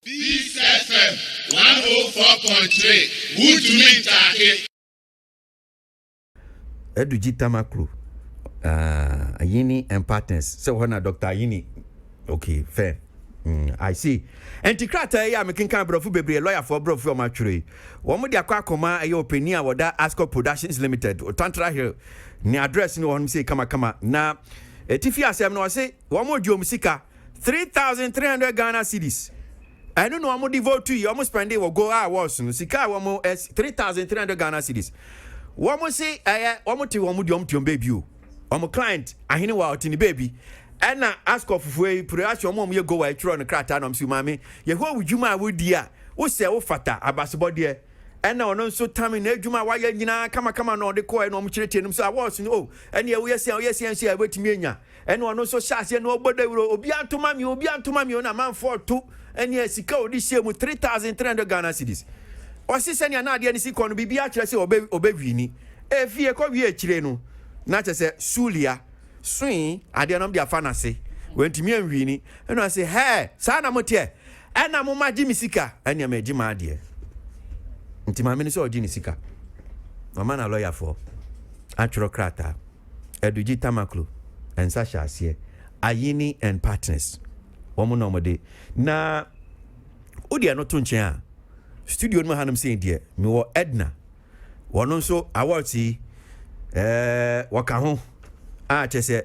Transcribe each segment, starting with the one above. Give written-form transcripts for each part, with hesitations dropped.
Peace FM 104.3. Who to meet Take? Deceit macro. Ayini and partners. So when Dr. Ayini. Okay, fair. I see. And Tikrata ya making kind of bebre lawyer for bro for my tree. One with the aquacoma a opinion what that Asco Productions Limited or Tantra here. Ni address no one say kama na Tifia Sam no say one more Joe Musika 3,300 Ghana cedis. I don't know how much devote to you. Almost spend it will go out was no Sika one more 3,300 Ghana cedis. One more say one more to one more baby you. One more client I know what in the baby. And now ask of way, perhaps your mom, you go away, throw on the crater, and mammy. You go with you, my wood dear. What's say, oh, fata, abasabo dear. And now, no so time in Ejuma, why you know, come on, the coin, no maturity, and so I was, no. And yeah, we are saying, yes, I wait to me. And one also says, nobody will be on to mammy, on a man for two. And yes, he called this year with 3,300 Ghana cedis. Or see, send your Nadia and see, can be actually obey. If you call me a chileno, not as a Sulia. Swing, I didn't know their fantasy. Went to me and Winnie, and I say, hey, Sana Motier, and I'm on my Jimmy Sika, and you're my Jimmy dear. Into my minister or Jimmy Sika. My man a lawyer for Atrocrata, Deceit Macro, and Sasha here, Ayini and partners. One more day. Na Udia no tuncha. Studio no hanum saying dear, me wo Edna. One also, I will see, Wakaho. Chese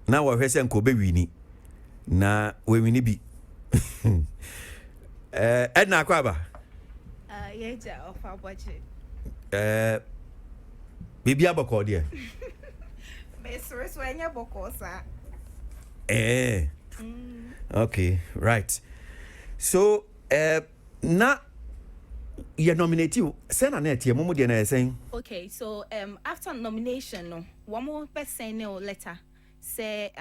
na wo hwese nko be wini na we wini bi Edna akwaba yeja ofa boche bibi aboko de be so anya boko sa okay, right. So na you nominate you send an eti momo de na saying. Okay, so after nomination no one more person no letter say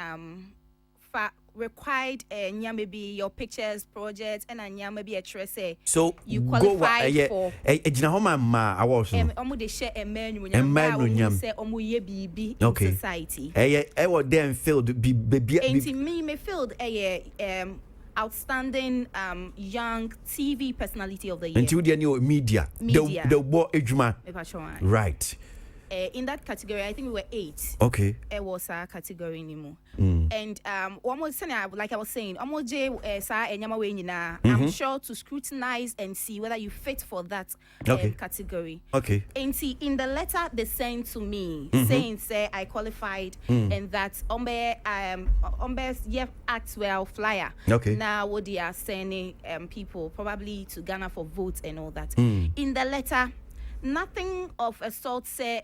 required maybe your pictures projects and maybe a trace say so you qualified for ejina homa ma award so omo de share emmanuel say omo ye bibi in society was then filled be me filled outstanding young TV personality of the year. Until the new media. The war ejuma. Right. In that category, I think we were 8. Okay. It was our category anymore. And one more thing, like I was saying, I'm sure to scrutinize and see whether you fit for that category. Okay. And see, in the letter they sent to me, saying, say, I qualified and that Ombe's Act Well flyer. Okay. Now, what they are sending people probably to Ghana for votes and all that. In the letter, nothing of a sort say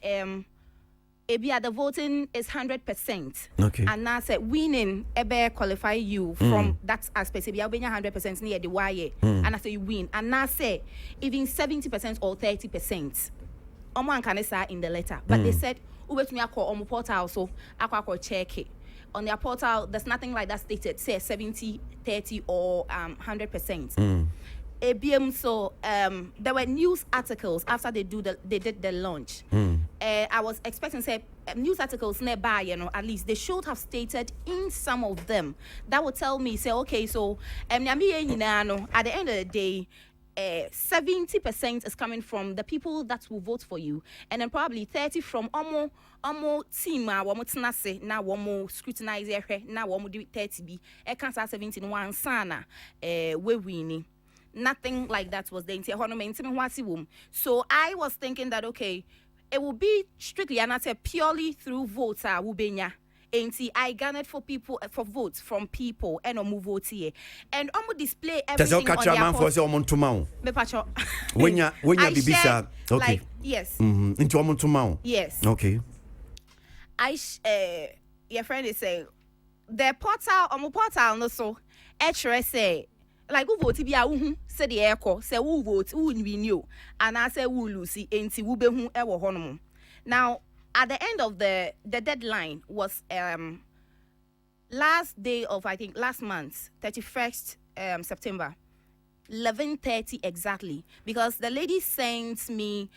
the voting is 100%. Okay. And now say winning qualify you from that aspect. Say 100% near the wire. And I say you win. And now say even 70% or 30%. Omo can say in the letter. But they said me call on portal so I check it. On their portal, there's nothing like that stated. Say 70, 30 or 100%. So there were news articles after they did the launch. I was expecting say news articles nearby, at least they should have stated in some of them that would tell me say okay, so at the end of the day 70% is coming from the people that will vote for you, and then probably 30 from omo team now one more scrutinize now one more do 30 I can't say 71 sana we winning. Nothing like that was there. So I was thinking that okay, it will be strictly and I said purely through votes. I garnered for people for votes from people and move votes here and display everything on their post. When you bibisa, okay. Like, yes. Into yes. Okay. Your friend is saying the portal no so say. Like who vote be say the echo say who vote who renew and I say who lose enti who be hu e wo honom. Now at the end of the deadline was last day of I think last month 31st September 11:30 exactly, because the lady sent me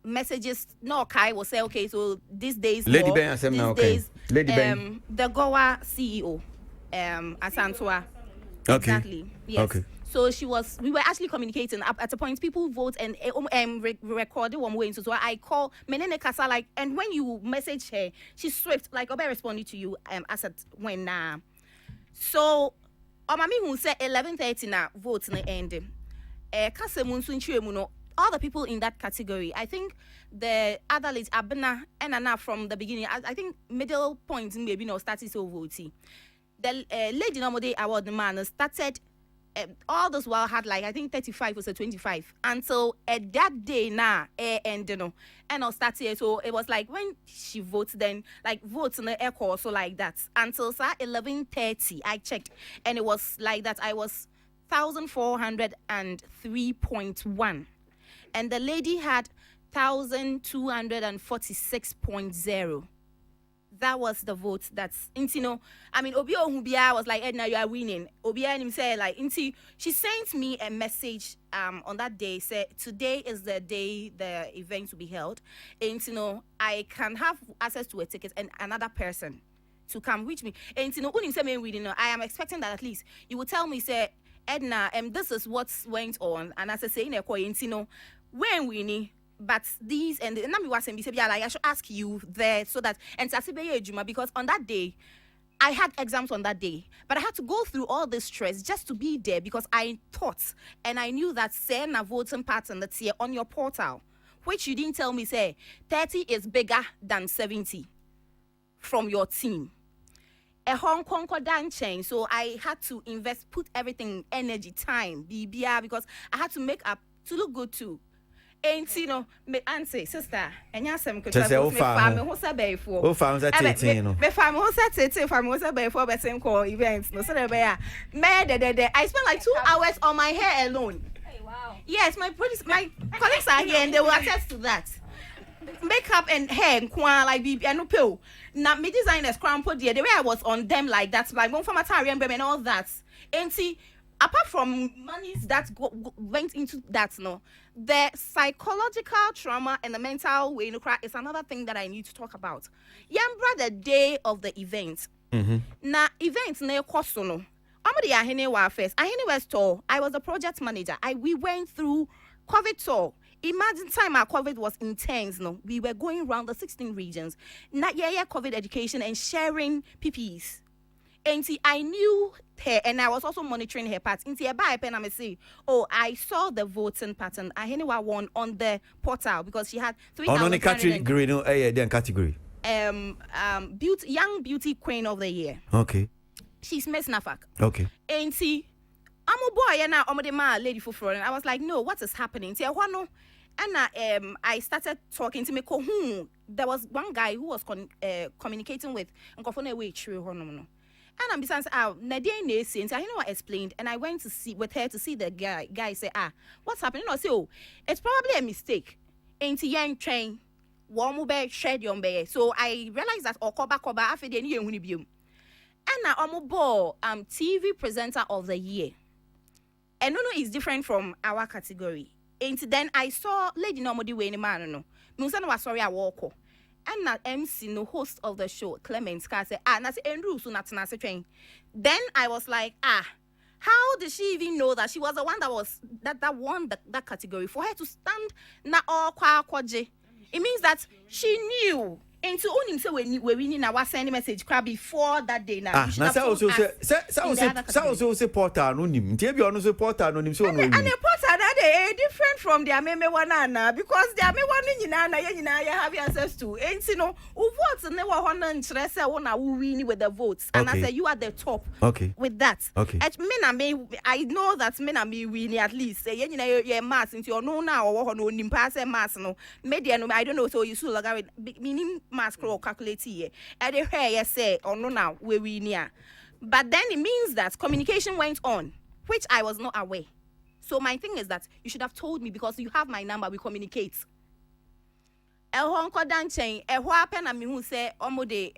messages. No, Kai will say okay, so these days Lady Ben now okay. Lady Ben the GOWA CEO Asantua. Okay. Exactly. Yes. Okay. So we were actually communicating at a point. People vote and record it one way. So I call Menene Kasa like, and when you message her, she's swift. Like, I'll be responding to you as at when so Omami who said 11:30 na vote na end. Kasa munsu muno. All the people in that category, I think the other ladies, Abena and Anna from the beginning, I think middle point maybe no started so voting. The lady normally award man started. All those while had like I think 35 or 25 until that day and you know and I started so it was like when she votes then like votes in the echo also like that until 11:30 I checked and it was like that I was 1,403.1 and the lady had 1,246.0. That was the vote. That's Intino. I mean, Obio Hubia was like, Edna, you are winning. Obia and him said, like, Inti, she sent me a message on that day, said, today is the day the event will be held. And, I can have access to a ticket and another person to come with me. And, I am expecting that at least you will tell me, say, Edna, this is what's went on. And as I say, when we need. But these and Nami was saying, like I should ask you there so that and because on that day I had exams on that day, but I had to go through all this stress just to be there because I thought and I knew that saying a voting pattern that's here on your portal, which you didn't tell me, say 30 is bigger than 70 from your team. A Hong Kong chain, so I had to put everything, energy, time, BBR, because I had to make up to look good too. Ain't me auntie, sister, and yasem could say, oh, family, who's a bay for? Oh, found that 18. Me family was at it, if I'm was a bay for the same call events. No, so there, I spent like 2 hours on my hair alone. Hey, wow. Yes, my colleagues are here and they will attest to that. Makeup and hair, like BB and no pill. Now, me designers crown put the way I was on them like that's like one from Atari and all that. And see, apart from monies that went into that, the psychological trauma and the mental way is another thing that I need to talk about. Yambra, the day of the event. Now, events ne cost no. Amadi ahene wa first. Ahene West tour. I was a project manager. We went through COVID tour. Imagine time our COVID was intense. We were going around the 16 regions. Not COVID education and sharing PPEs. And see, I knew her, and I was also monitoring her parts. And see, I say, I saw the voting pattern. I won on the portal because she had 3. On the category, then category. Young beauty queen of the year. Okay. She's Miss Nafak. Okay. And see, I'm a boy, and now I'm a lady for fraud. And I was like, no, what is happening? See, and I started talking to me. There was one guy who was communicating with and I'm besides Nadia since I explained and I went to see with her to see the guy say, what's happening? I say, it's probably a mistake. Ain't a young train, one mobile shed your bay. So I realized that Okoba after the year and now I'm a TV presenter of the year. And no is different from our category. And then I saw Lady Normally way in man no was sorry I walk. And not MC, no host of the show, Clement Scar said, that's Andrew, so not train. Then I was like, how did she even know that she was the one that was that won that category? For her to stand na all kwaje, it means that she knew. And to own him say we winning our sending message crab before that day now. Now also say portal anonym. Tell you on portal anonym so and the portal that they different from their meme one because their me one in you have access to. And who votes never honor interest one win with the votes. And I say you are the top. Okay. With that. Okay. I know that men and me winning at least say you mass into your no now or no nimpass mass no media no I don't know so you should like meaning mask or calculate here. At the hair, say, or no, now we near. But then it means that communication went on, which I was not aware. So my thing is that you should have told me because you have my number, we communicate. A Hong Kong dancing, a whappen and me who say, Omode,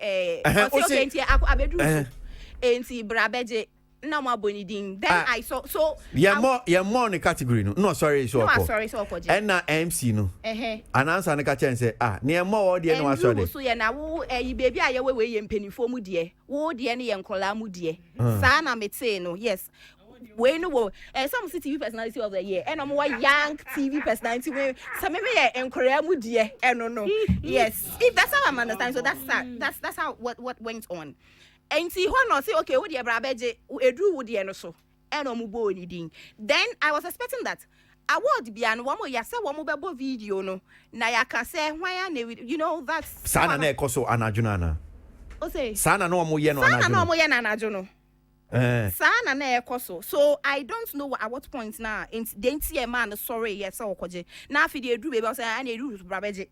Brabeje. No more boniding. Then I saw so more in the category no sorry so and na MC no announcer na catch and say near more there no sorry so ya na wo baby aye we mpanifo mu de wo de ne ye nkola mu de sa na mete no yes we no some TV personality of the year and I'm one young TV personality we some me encourage mu die no yes if that's how I'm understanding so that's how what went on and see ho no say okay wo die bra beje edu wo die no so and omu bo ni din then I was expecting that award bia no wo ya say wo mo bebo video no na ya ka say hwan ya you know that's sana na ekoso anadwuna o say sana no mo ye no anadwuna sana no mo ye na anadwuna sana na ekoso so I don't know at what point now in the man sorry yes okoje na afi de edu baby say na edu brabeje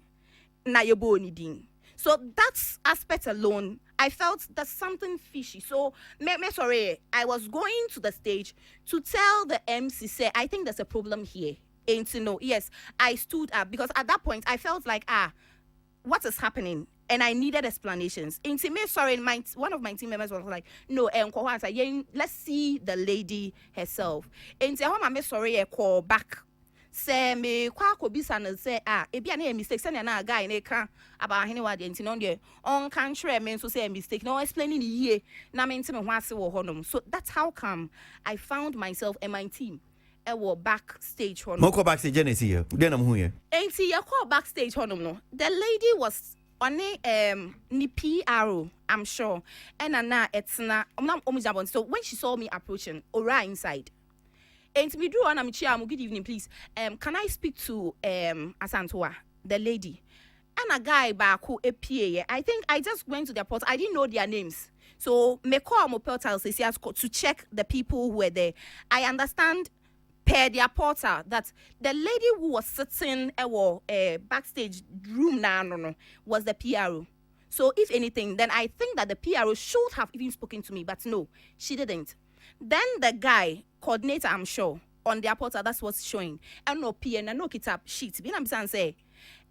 na ye bo ni din so that aspect alone I felt there's something fishy so me sorry I was going to the stage to tell the MC say I think there's a problem here and to know yes I stood up because at that point I felt like what is happening and I needed explanations. Intimate, sorry, one of my team members was like, no, let's see the lady herself. And I'm sorry, I call back. Say me kwa bisa na say ebi na mistake say na guy na ka about anywhere the no there on country men so say mistake no explaining the year na me ntime ho ase wo honom so that's how come I found myself and my team were backstage honom. Moko backstage Genesis here. Then I'm here. And see you call backstage honom no. The lady was on ni PRO, I'm sure. And na it's na so when she saw me approaching, ora inside. And me do on good evening, please. Can I speak to Asantoa, the lady? And a guy back who APA. I think I just went to their portal. I didn't know their names. So me call my portal says to check the people who were there. I understand per their portal that the lady who was sitting backstage room now was the PRO. So if anything, then I think that the PRO should have even spoken to me, but no, she didn't. Then the guy, coordinator, I'm sure, on their portal, that's what's showing. And no PN and no kitab sheet. Be I'm say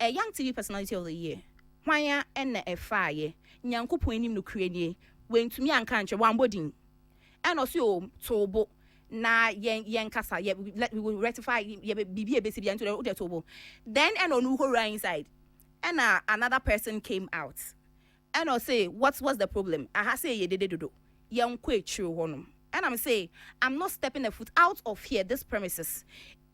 a young TV personality of the year. Why and a fire, Nyanko pointing no create when to me and country one body. And also tobo. Na yen kasa we will rectify bibi basically into the tobo then and on who right inside and another person came out and I say what's the problem I say ye do yen true honum and I'm say I'm not stepping a foot out of here this premises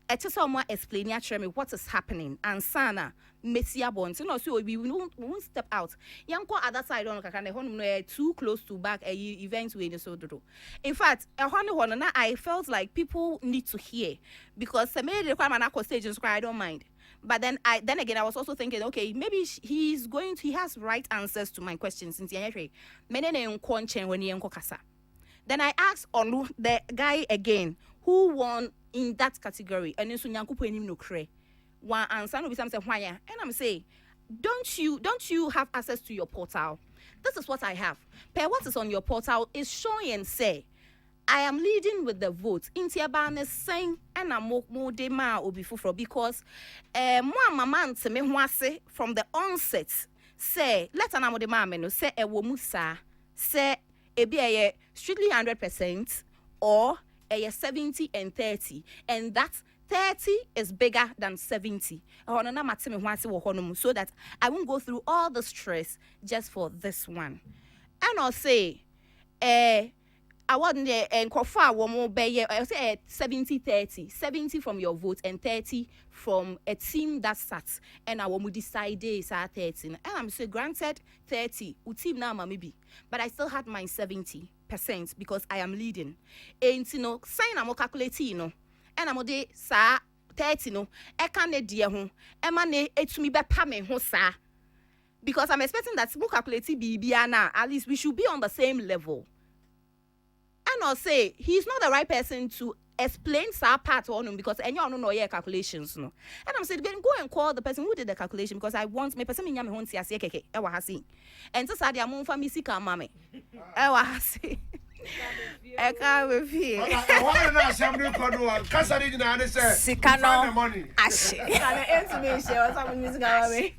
I just someone explain me what is happening and sana Messia bonds you know so we won't step out yanko other side on kakane too close to back a event we so do in fact I felt like people need to hear because some requirement stages I don't mind but then again I was also thinking okay maybe he has right answers to my questions since then I asked on the guy again who won in that category and so nyankopo enim no kre one answer no be say why and I'm say don't you have access to your portal? This is what I have per what is on your portal is showing and say I am leading with the vote in tiabane saying and I'm more de ma obi fufro because mo mama nteme ho ase from the onset say let an amode ma me no say e wo mu sa say e bi e strictly 100% or 70 and 30 and that 30 is bigger than 70 so that I won't go through all the stress just for this one and I'll say I want and I say 70-30 70 from your vote and 30 from a team that starts and I want to decide 30 and I'm say granted 30 team now maybe but I still had my 70% because I am leading and sign I'm calculating and I'm de sa 30 e can de ho e ma ne etumi be pa me ho sa because I'm expecting that we calculate bibia na at least we should be on the same level and I'll say he's not the right person to explain sa part on him because any no your calculations no and I'm saying go and call the person who did the calculation because I want me person me nya me ho ntia se keke e wa ha se and so sad ya mo fa mi sika ma me e wa ha se I can't repeat. I want to somebody called one. Casari didn't understand. Sikano money. Ashe. Can information or some music away.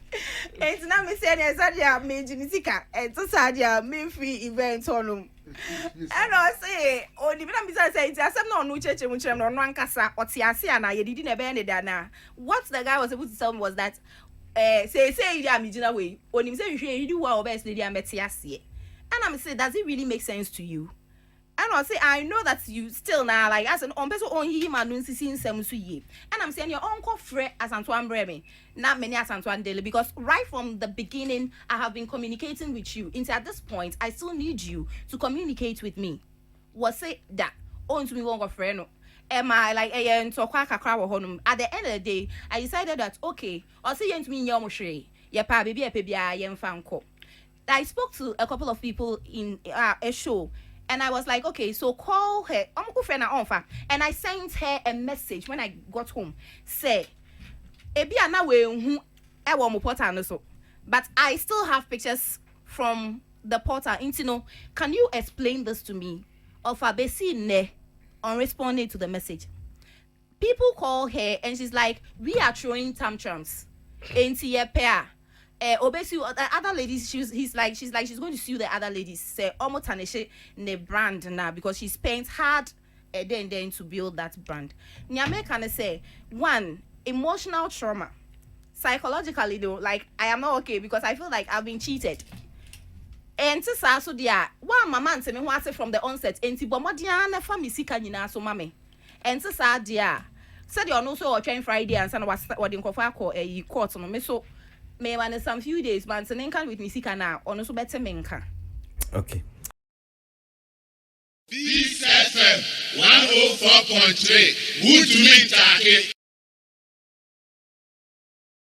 It's not me saying as I made music and to Sadia me free event on them. And I say, oh, the Vietnamese say it's a no church which I'm on one casa or Tiasia and I didn't abandon that. What the guy was able to tell me was that say you are me way. When you say you do well best lady I met Tiasia. And I'm saying, does it really make sense to you? And I say, I know that you still now like as an on person on him and seeing some ye. And I'm saying your uncle Fred as Antoine Breme, not many as Antoine Daly, because right from the beginning I have been communicating with you. Into at this point, I still need you to communicate with me. Was say that on to me one friend. Am I like a to honum? At the end of the day, I decided that okay, I'll see you to me in your moshe. Yeah, pa baby, I am fan call. I spoke to a couple of people in a show. And I was like, okay, so call her. I'm going friend offer. And I sent her a message when I got home. Say, Ebi ana we hu e wo mo portal no so. But I still have pictures from the portal. Intino, can you explain this to me? Offer besi ne on responding to the message. People call her and she's like, we are throwing tantrums. Ain't ye pair. Obviously, other ladies, she's like she's going to sue the other ladies. Say almost tanishe ne brand now because she spent hard then to build that brand. Nyame can say one emotional trauma, psychologically though, like I am not okay because I feel like I've been cheated. And so dia one mama say me who say from the onset enti bomodia na fa misika nyina so mame. And so dia said you no so train Friday and sana was what nkofo akọ court no me so me want some few days but so nkan with misika na ono so better menka. Okay. Peace FM 104.3 Would you mean